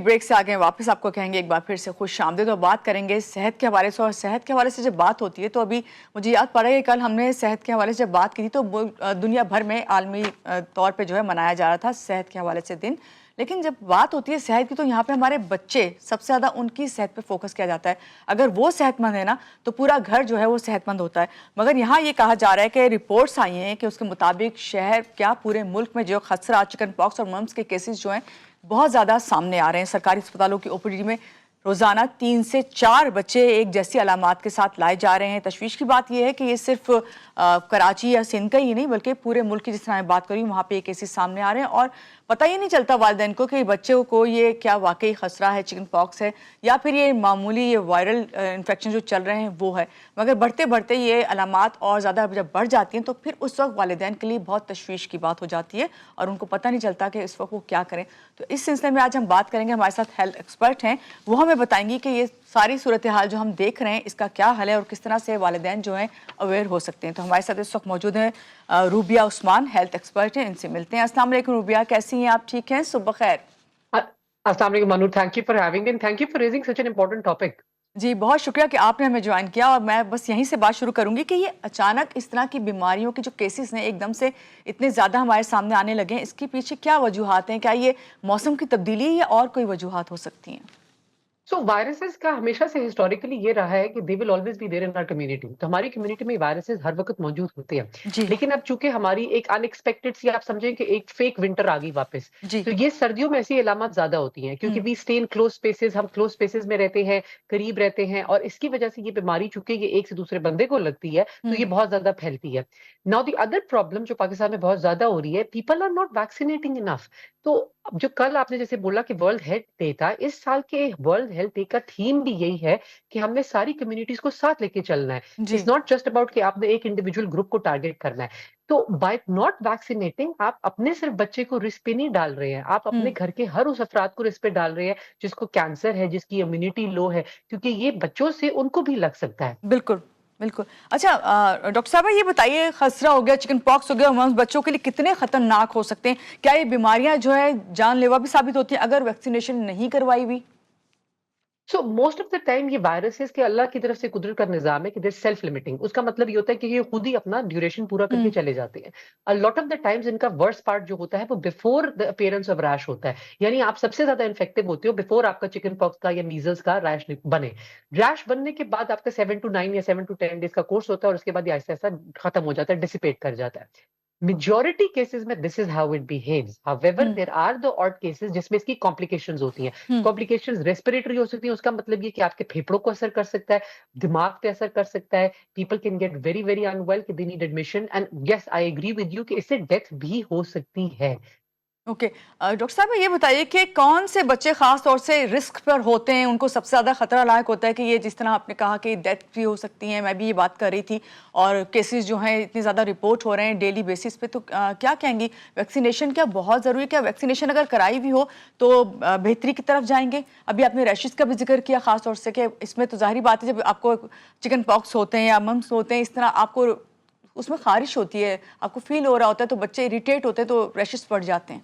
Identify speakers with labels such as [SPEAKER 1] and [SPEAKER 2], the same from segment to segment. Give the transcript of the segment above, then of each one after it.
[SPEAKER 1] Break से आगे वापस आपको कहेंगे एक बार फिर से खुश आमदीद और बात करेंगे सेहत के हवाले से। और सेहत के हवाले से जब बात होती है तो अभी मुझे याद पड़ा है कि कल हमने सेहत के हवाले से जब बात की थी तो दुनिया भर में आलमी तौर पे जो है मनाया जा रहा था सेहत के हवाले से दिन। लेकिन जब बात होती है सेहत की तो यहाँ पे हमारे बच्चे सबसे ज़्यादा उनकी सेहत पे फोकस किया जाता है। अगर वो सेहतमंद है ना तो पूरा घर जो है वो सेहतमंद होता है। मगर यहाँ ये कहा जा रहा है कि रिपोर्ट्स आई हैं कि उसके मुताबिक शहर क्या पूरे मुल्क में जो खसरा चिकन पॉक्स और मम्स के केसेस जो हैं बहुत ज़्यादा सामने आ रहे हैं। सरकारी अस्पतालों की ओपीडी में रोज़ाना 3 से 4 बच्चे एक जैसी अलामात के साथ लाए जा रहे हैं। तशवीश की बात यह है कि ये सिर्फ कराची या सिंध का ही नहीं बल्कि पूरे मुल्क की जिस तरह मैं बात करी वहाँ पे ये केसेस सामने आ रहे हैं और पता ही नहीं चलता वालिदैन को कि बच्चों को ये क्या वाकई खसरा है, चिकन पॉक्स है या फिर ये मामूली ये वायरल इन्फेक्शन जो चल रहे हैं वो है। मगर बढ़ते बढ़ते ये अलामात और ज़्यादा जब बढ़ जाती हैं तो फिर उस वक्त वालिदैन के लिए बहुत तशवीश की बात हो जाती है और उनको पता नहीं चलता कि इस वक्त वो क्या करें। तो इस सिलसिले में आज हम बात करेंगे, हमारे साथ हेल्थ एक्सपर्ट हैं, वो हमें बताएंगी कि ये सारी सूरत हाल जो हम देख रहे हैं इसका क्या हल है और किस तरह से वालिदैन जो हैं अवेयर हो सकते हैं। तो हमारे साथ इस वक्त मौजूद हैं रूबिया उस्मान, हेल्थ एक्सपर्ट हैं, इनसे मिलते हैं। अस्सलाम वालेकुम रूबिया, कैसी हैं आप? ठीक हैं? सुबह खैर।
[SPEAKER 2] अस्सलाम वालेकुम Manu, thank you for having and thank you for raising such an important topic.
[SPEAKER 1] जी, बहुत शुक्रिया कि आपने हमें ज्वाइन किया और मैं बस यहीं से बात शुरू करूंगी कि ये अचानक इस तरह की बीमारियों के जो केसेस हैं एकदम से इतने ज़्यादा हमारे सामने आने लगे हैं, इसके पीछे क्या वजूहात हैं? क्या ये मौसम की तब्दीली है या और कोई वजूहात हो सकती हैं?
[SPEAKER 2] सो वायरसेस का हमेशा से हिस्टोरिकली ये रहा है कि they will always be there in our community. तो हमारी कम्युनिटी में वायरसेस हर वक्त मौजूद होते हैं।
[SPEAKER 1] जी।
[SPEAKER 2] लेकिन अब चूंकि हमारी एक अनएक्सपेक्टेड सी, आप समझें कि एक फेक विंटर आ गई वापस,
[SPEAKER 1] जी।
[SPEAKER 2] तो ये सर्दियों में ऐसी अलामत ज्यादा होती हैं क्योंकि we stay in close spaces, हम क्लोज स्पेसेस में रहते हैं, करीब रहते हैं, और इसकी वजह से ये बीमारी चूंकि ये एक से दूसरे बंदे को लगती है तो ये बहुत ज्यादा फैलती है। नाउ द अदर प्रॉब्लम जो पाकिस्तान में बहुत ज्यादा हो रही है, people are not vaccinating enough. तो अब जो कल आपने जैसे बोला कि वर्ल्ड हेल्थ डे था, इस साल के वर्ल्ड हेल्थ डे का थीम भी यही है कि हमने सारी कम्युनिटीज को साथ लेके चलना है।
[SPEAKER 1] जी।
[SPEAKER 2] इट्स नॉट जस्ट अबाउट कि आपने एक इंडिविजुअल ग्रुप को टारगेट करना है। तो बाय नॉट वैक्सीनेटिंग आप अपने सिर्फ बच्चे को रिस्क पे नहीं डाल रहे हैं, आप अपने घर के हर उस अफराद को रिस्क पे डाल रहे हैं जिसको कैंसर है, जिसकी इम्यूनिटी लो है, क्योंकि ये बच्चों से उनको भी लग सकता है।
[SPEAKER 1] बिल्कुल, बिल्कुल। अच्छा डॉक्टर साहब ये बताइए, खसरा हो गया, चिकन पॉक्स हो गया, मम्स बच्चों के लिए कितने खतरनाक हो सकते हैं? क्या ये बीमारियां जो है जानलेवा भी साबित होती हैं अगर वैक्सीनेशन नहीं करवाई हुई?
[SPEAKER 2] So most of the time ये वायरसेस के अल्लाह की तरफ से कुदरत का निजाम है कि देयर सेल्फ लिमिटिंग। उसका मतलब ये होता है कि ये खुद ही अपना ड्यूरेशन पूरा करके
[SPEAKER 1] हुँ।
[SPEAKER 2] चले जाते हैं। A lot of the times इनका वर्स्ट पार्ट जो होता है वो before the appearance of rash होता है। यानी आप सबसे ज्यादा इन्फेक्टिव होते हो बिफोर आपका चिकन पॉक्स का या मीजल्स का रैश बने। रैश बनने के बाद आपका 7 to 9 या 7 to 10 डेज का कोर्स होता है और उसके बाद ये आहिस्ता आहिस्ता खत्म हो जाता है, डिसिपेट कर जाता है। मेजॉरिटी केसेस में this is how it behaves. However
[SPEAKER 1] hmm.
[SPEAKER 2] There are the odd cases जिसमें इसकी कॉम्प्लिकेशंस होती हैं।
[SPEAKER 1] हुँ।
[SPEAKER 2] कॉम्प्लिकेशंस रेस्पिरेटरी हो सकती है, उसका मतलब ये कि आपके फेफड़ों को असर कर सकता है, दिमाग पे असर कर सकता है। People can get very very unwell कि they need admission, and yes I agree with you कि इससे डेथ भी हो सकती है।
[SPEAKER 1] ओके। डॉक्टर साहब ये बताइए कि कौन से बच्चे खास तौर से रिस्क पर होते हैं, उनको सबसे ज़्यादा खतरा लायक होता है कि ये जिस तरह आपने कहा कि डेथ भी हो सकती है, मैं भी ये बात कर रही थी और केसेस जो हैं इतने ज़्यादा रिपोर्ट हो रहे हैं डेली बेसिस पे, तो क्या कहेंगी वैक्सीनेशन क्या बहुत ज़रूरी है? क्या वैक्सीनेशन अगर कराई भी हो तो बेहतरी की तरफ जाएंगे? अभी आपने रैशेस का भी जिक्र किया खास तौर से कि इसमें तो ज़ाहिर बात है जब आपको चिकन पॉक्स होते हैं या मम्स होते हैं इस तरह आपको उसमें खारिश होती है, आपको फील हो रहा होता है तो बच्चे इरिटेट होते हैं तो रैशेस पड़ जाते हैं।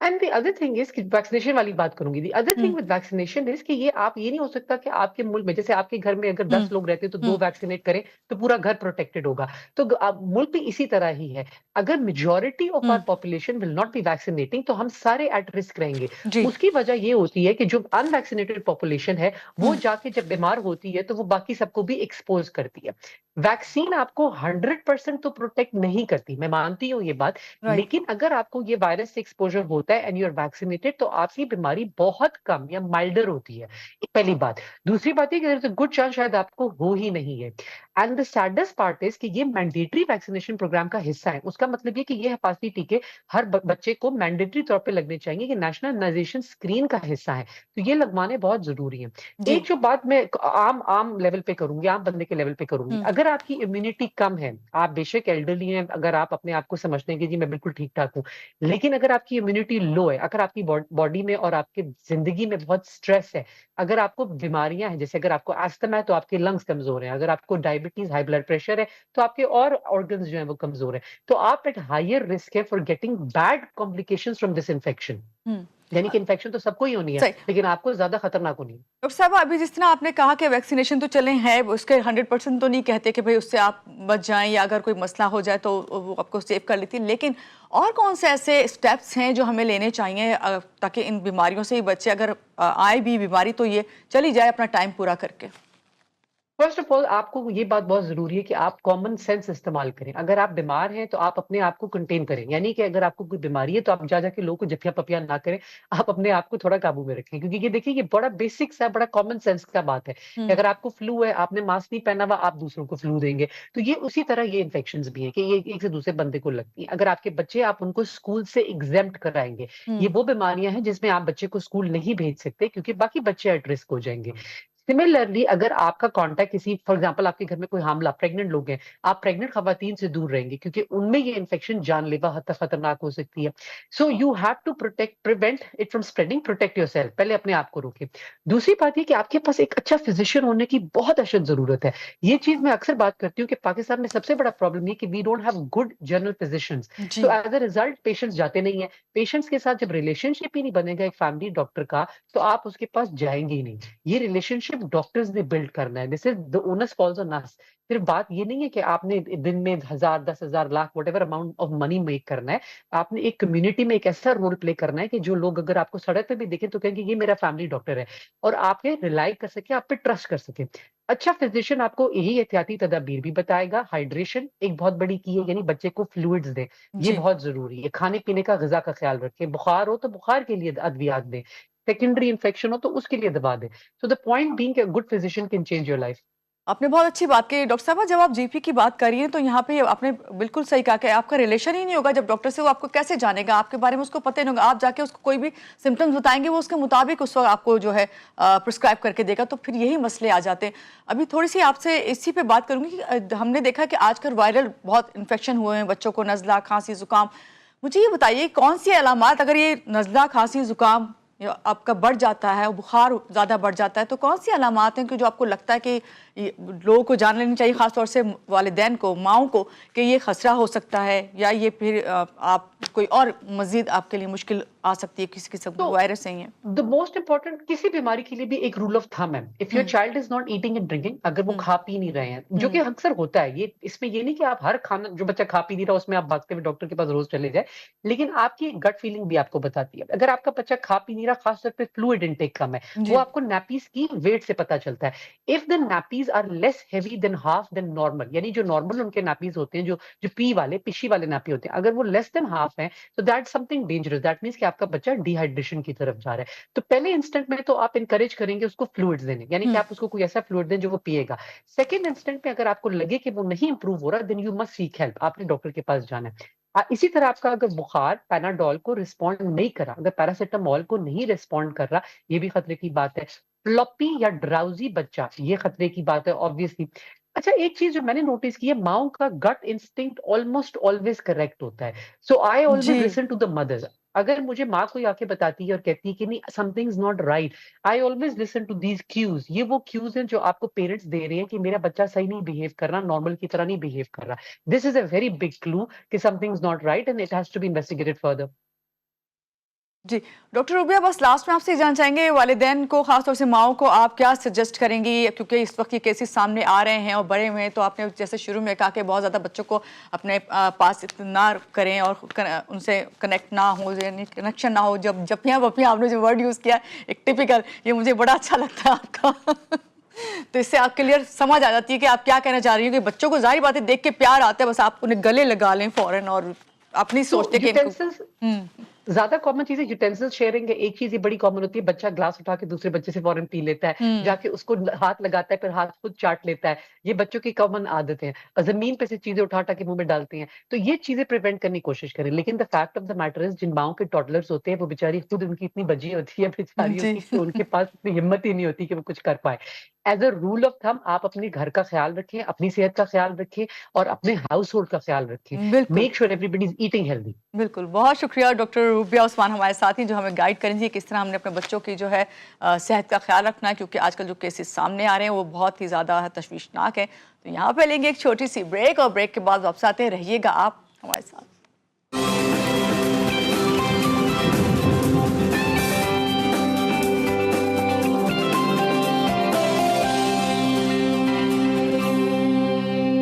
[SPEAKER 2] And the other thing is कि वैक्सीनेशन वाली बात करूंगी, the other thing
[SPEAKER 1] hmm.
[SPEAKER 2] With vaccination is कि ये आप ये नहीं हो सकता कि आपके मुल्क में जैसे आपके घर में अगर
[SPEAKER 1] हुँ।
[SPEAKER 2] 10 लोग रहते हैं तो दो
[SPEAKER 1] हुँ।
[SPEAKER 2] वैक्सीनेट करें तो पूरा घर प्रोटेक्टेड होगा। तो मुल्क भी इसी तरह ही है। अगर majority of our
[SPEAKER 1] hmm.
[SPEAKER 2] Population will not be vaccinating तो हम सारे एट रिस्क रहेंगे।
[SPEAKER 1] जी।
[SPEAKER 2] उसकी वजह ये होती है कि जो अनवैक्सीनेटेड पॉपुलेशन है वो
[SPEAKER 1] हुँ।
[SPEAKER 2] जाके जब बीमार होती है तो वो बाकी सबको भी एक्सपोज करती है। वैक्सीन आपको 100% तो प्रोटेक्ट नहीं करती, मैं मानती हूँ ये बात।
[SPEAKER 1] राइट।
[SPEAKER 2] लेकिन अगर आपको ये वायरस से एक्सपोजर होता है एंड यू आर वैक्सीनेटेड तो आपकी बीमारी बहुत कम या माइल्डर होती है। ये पहली बात। दूसरी बात है कि गुड चांस शायद आपको हो ही नहीं है। And the saddest part is कि ये मैंडेटरी वैक्सीनेशन प्रोग्राम का हिस्सा है। उसका मतलब ये कि ये हिफाजती टीके हर बच्चे को मैंडेटरी तौर पे लगने चाहिए, कि नेशनल इम्यूनाइजेशन स्क्रीन का हिस्सा है। तो ये लगवाने बहुत जरूरी है।
[SPEAKER 1] जी।
[SPEAKER 2] एक जो बात मैं आम आम लेवल पे करूंगी, आम बंदे के लेवल पे करूंगी,
[SPEAKER 1] हुँ।
[SPEAKER 2] अगर आपकी इम्यूनिटी कम है, आप बेशक एल्डरली हैं, अगर आप अपने आप को समझते हैं कि जी मैं बिल्कुल ठीक ठाक हूँ, लेकिन अगर आपकी इम्यूनिटी लो है, अगर आपकी बॉडी में और आपके जिंदगी में बहुत स्ट्रेस है, अगर आपको बीमारियां हैं, जैसे अगर आपको अस्थमा है तो आपके लंग्स कमजोर हैं, अगर आपको डायबिटीज हाई ब्लड प्रेशर है तो आपके और ऑर्गन्स जो है वो कमजोर है, तो आप एट हायर रिस्क है for getting bad complications from this infection.
[SPEAKER 1] हुँ।
[SPEAKER 2] यानी कि इन्फेक्शन तो सबको ही होनी है,
[SPEAKER 1] सही।
[SPEAKER 2] लेकिन आपको ज़्यादा खतरनाक होनी है।
[SPEAKER 1] डॉक्टर साहब, अभी जिस तरह आपने कहा कि वैक्सीनेशन तो चले हैं, उसके 100% तो नहीं कहते कि भाई उससे आप बच जाएं या अगर कोई मसला हो जाए तो वो आपको सेव कर लेती है, लेकिन और कौन से ऐसे स्टेप्स हैं जो हमें लेने चाहिए ताकि इन बीमारियों से ही बचे, अगर आए भी बीमारी तो ये चली जाए अपना टाइम पूरा करके?
[SPEAKER 2] फर्स्ट ऑफ ऑल आपको ये बात बहुत ज़रूरी है कि आप कॉमन सेंस इस्तेमाल करें। अगर आप बीमार हैं, तो आप अपने आप को कंटेन करें। यानी कि अगर आपको कोई बीमारी है, तो आप जा-जा के लोगों को जफ्या-पपिया ना करें। आप अपने आप को थोड़ा काबू में रखें। क्योंकि ये देखिए, ये बड़ा बेसिक सा, बड़ा कॉमन सेंस का बात है कि
[SPEAKER 1] हुँ।
[SPEAKER 2] अगर आपको फ्लू है, आपने मास्क नहीं पहना हुआ, आप दूसरों को फ्लू देंगे। तो ये उसी तरह ये इन्फेक्शंस भी हैं कि ये एक से दूसरे बंदे को लगती हैं। अगर आपके बच्चे, आप उनको स्कूल से एग्ज़ेम्प्ट कराएँगे। ये
[SPEAKER 1] हुँ।
[SPEAKER 2] वो बीमारियाँ हैं जिसमें आप बच्चे को स्कूल नहीं भेज सकते, क्योंकि बाकी बच्चे एट रिस्क हो जाएँगे। सिमिलरली अगर आपका कॉन्टैक्ट किसी, फॉर एग्जांपल आपके घर में कोई हामला प्रेग्नेंट लोग हैं, आप प्रेग्नेंट खवातीन से दूर रहेंगे, क्योंकि उनमें ये इन्फेक्शन जानलेवा हद तक खतरनाक हो सकती है। So you have to prevent it from spreading, protect yourself. पहले अपने आप को रोकें। दूसरी बात ये कि आपके पास एक अच्छा फिजिशियन होने की बहुत अशद ज़रूरत है। ये चीज़ मैं अक्सर बात करती हूँ कि पाकिस्तान में सबसे बड़ा प्रॉब्लम ये कि we don't have good general physicians.
[SPEAKER 1] जी।
[SPEAKER 2] So as a result patients जाते नहीं हैं। पेशेंट्स के साथ जब रिलेशनशिप ही नहीं बनेगा एक फैमिली डॉक्टर का, तो आप उसके पास जाएँगे ही नहीं। ये रिलेशनशिप डॉक्टर्स ने बिल्ड करना है। This is the onus falls on us. सिर्फ बात ये नहीं है कि आपने दिन में 1000, 10,000, lakh whatever amount of money make करना है। आपने एक कम्युनिटी में एक ऐसा रोल प्ले करना है कि जो लोग अगर आपको सड़क पे भी देखें तो कहेंगे ये मेरा फैमिली डॉक्टर है, और आप पे रिलाई कर सकें, आप पे ट्रस्ट कर सकें। अच्छा फिजिशियन आपको यही एहतियाती तदाबीर भी बताएगा। हाइड्रेशन एक बहुत बड़ी की है, यानी बच्चे को फ्लूइड्स दें। ये
[SPEAKER 1] जी।
[SPEAKER 2] बहुत ज़रूरी है। खाने-पीने का, ग़िज़ा का ख़्याल रखें। बुखार हो तो बुखार के लिए अद्वियात दें। सेकेंडरी इन्फेक्शन हो तो उसके लिए दवा दें। So the point being a good physician can change your life.
[SPEAKER 1] आपने बहुत अच्छी बात कही डॉक्टर साहब। जब आप जीपी की बात कर रही हैं तो यहाँ पे आपने बिल्कुल सही कहा कि आपका रिलेशन ही नहीं होगा जब डॉक्टर से, वो आपको कैसे जानेगा, आपके बारे में उसको पता ही नहीं होगा। आप जाके उसको कोई भी सिम्टम्स बताएंगे, वो उसके मुताबिक उस वक्त आपको जो है प्रिस्क्राइब करके देगा, तो फिर यही मसले आ जाते हैं। अभी थोड़ी सी आपसे इसी पे बात करूंगी कि हमने देखा कि आजकल वायरल बहुत इन्फेक्शन हुए हैं बच्चों को, नज़ला, खांसी, जुकाम। मुझे ये बताइए कौन सी अलामात, अगर ये नज़ला, खांसी, जुकाम या आपका बढ़ जाता है और बुखार ज़्यादा बढ़ जाता है, तो कौन सी अलामात हैं कि जो आपको लगता है कि लोगों को जान लेनी चाहिए, ख़ास तौर से वालिदैन को, माँओं को, कि ये खसरा हो सकता है या ये फिर आप कोई और मज़ीद आपके लिए मुश्किल आ सकती है किसी किस्म
[SPEAKER 2] तो
[SPEAKER 1] की वायरस नहीं है?
[SPEAKER 2] द मोस्ट इम्पोर्टेंट, किसी बीमारी के लिए भी एक रूल ऑफ थंब है। If your
[SPEAKER 1] hmm.
[SPEAKER 2] Child is not eating and drinking, अगर वो
[SPEAKER 1] हुँ।
[SPEAKER 2] खा पी नहीं रहे हैं, जो कि
[SPEAKER 1] हुँ।
[SPEAKER 2] अक्सर होता है, ये इसमें ये नहीं कि आप हर खाना जो बच्चा खा पी नहीं रहा उसमें आप भागते हुए डॉक्टर के पास रोज चले जाए, लेकिन आपकी गट फीलिंग भी आपको बताती है। अगर आपका बच्चा खा पी नहीं रहा, खासतौर पे फ्लूइड इनटेक कम है, वो
[SPEAKER 1] जी।
[SPEAKER 2] आपको नैपीज की वेट से पता चलता है। If the nappies are less heavy than half than normal, यानी जो नॉर्मल उनके नैपीज होते हैं, जो जो पी वाले, पिशी वाले नैपी होते हैं, अगर वो लेस देन हाफ है, तो that something dangerous, that means कि आपका बच्चा डिहाइड्रेशन की तरफ जा रहा है। तो पहले इंस्टेंट में तो आप एनकरेज करेंगे उसको फ्लूइड्स देने, यानी कि
[SPEAKER 1] हुँ।
[SPEAKER 2] आप उसको कोई ऐसा फ्लूइड दें जो वो पिएगा। सेकंड इंस्टेंट में अगर आपको लगे कि वो नहीं इंप्रूव हो रहा, then you must seek help, आपने डॉक्टर के पास जाना है। इसी तरह आपका अगर बुखार पैनाडोल को रिस्पॉन्ड नहीं करा, अगर पैरासिटामोल को नहीं रिस्पॉन्ड कर रहा, ये भी खतरे की बात है। फ्लॉपी या ड्राउजी बच्चा, ये खतरे की बात है ऑब्वियसली। अच्छा, एक चीज जो मैंने नोटिस की है, माओ का gut instinct almost always correct होता है। सो आई ऑलवेज
[SPEAKER 1] जी।
[SPEAKER 2] Listen to the mothers. अगर मुझे माँ कोई आके बताती है और कहती है कि नहीं, something is not right, I always listen to these cues. ये वो क्यूज हैं जो आपको पेरेंट्स दे रहे हैं कि मेरा बच्चा सही नहीं बिहेव कर रहा, नॉर्मल की तरह नहीं बिहेव कर रहा। This is a very big clue कि something is not right and it has to be investigated further.
[SPEAKER 1] जी। डॉक्टर रूबिया, बस लास्ट में आपसे ये जानना चाहेंगे, वालिदैन को, ख़ास तौर से माँओं को आप क्या सजेस्ट करेंगी? क्योंकि इस वक्त ये केसेस सामने आ रहे हैं और बढ़े हुए हैं, तो आपने जैसे शुरू में कहा कि बहुत ज़्यादा बच्चों को अपने पास ना करें और उनसे कनेक्ट ना हो, यानी कनेक्शन ना हो। जब जपियाँ वपियाँ आपने जो वर्ड यूज़ किया, एक टिपिकल, ये मुझे बड़ा अच्छा लगता है आपका। तो इससे आप क्लियर समझ आ जाती है कि आप क्या कहना चाह रही हो, कि बच्चों को ज़ाहिर बात है देख के प्यार आता है, बस आप उन्हें गले लगा लें फ़ौरन और अपनी
[SPEAKER 2] तो
[SPEAKER 1] सोचते कि इनको।
[SPEAKER 2] यूटेंसिल्स,
[SPEAKER 1] हुँ।
[SPEAKER 2] ज्यादा कॉमन चीज़ है यूटेंसिल शेयरिंग है। एक चीज़ ये बड़ी कॉमन होती है, बच्चा ग्लास उठा के दूसरे बच्चे से फ़ौरन पी लेता है,
[SPEAKER 1] हुँ।
[SPEAKER 2] जाके उसको हाथ लगाता है, फिर हाथ खुद चाट लेता है। ये बच्चों की कॉमन आदत है। और ज़मीन पे से चीज़ें उठा-उठा के मुँह में डालते हैं। तो ये चीज़ें प्रिवेंट करने की कोशिश करें। लेकिन the fact of the matter is, जिन माँओं के टॉडलर्स होते हैं, वो बेचारी खुद, उनकी इतनी बजी होती है बेचारियों
[SPEAKER 1] जी।
[SPEAKER 2] की, कि उनके पास इतनी हिम्मत ही नहीं होती कि वो कुछ कर पाएँ। As a rule of thumb, आप अपने घर का ख़्याल रखें, अपनी सेहत का ख़्याल रखें और अपने हाउसहोल्ड का ख़्याल रखें।
[SPEAKER 1] बिल्कुल।
[SPEAKER 2] Make sure everybody is eating healthy.
[SPEAKER 1] बिल्कुल, बहुत शुक्रिया डॉक्टर रूबिया उस्मान हमारे साथ ही, जो हमें गाइड करेंगी किस तरह हमने अपने बच्चों की जो है सेहत का ख्याल रखना है, क्योंकि आजकल जो केसेस सामने आ रहे हैं वो बहुत ही ज़्यादा तशवीशनाक है। तो यहाँ पे लेंगे एक छोटी सी ब्रेक और ब्रेक के बाद वापस आते हैं, रहिएगा आप हमारे साथ।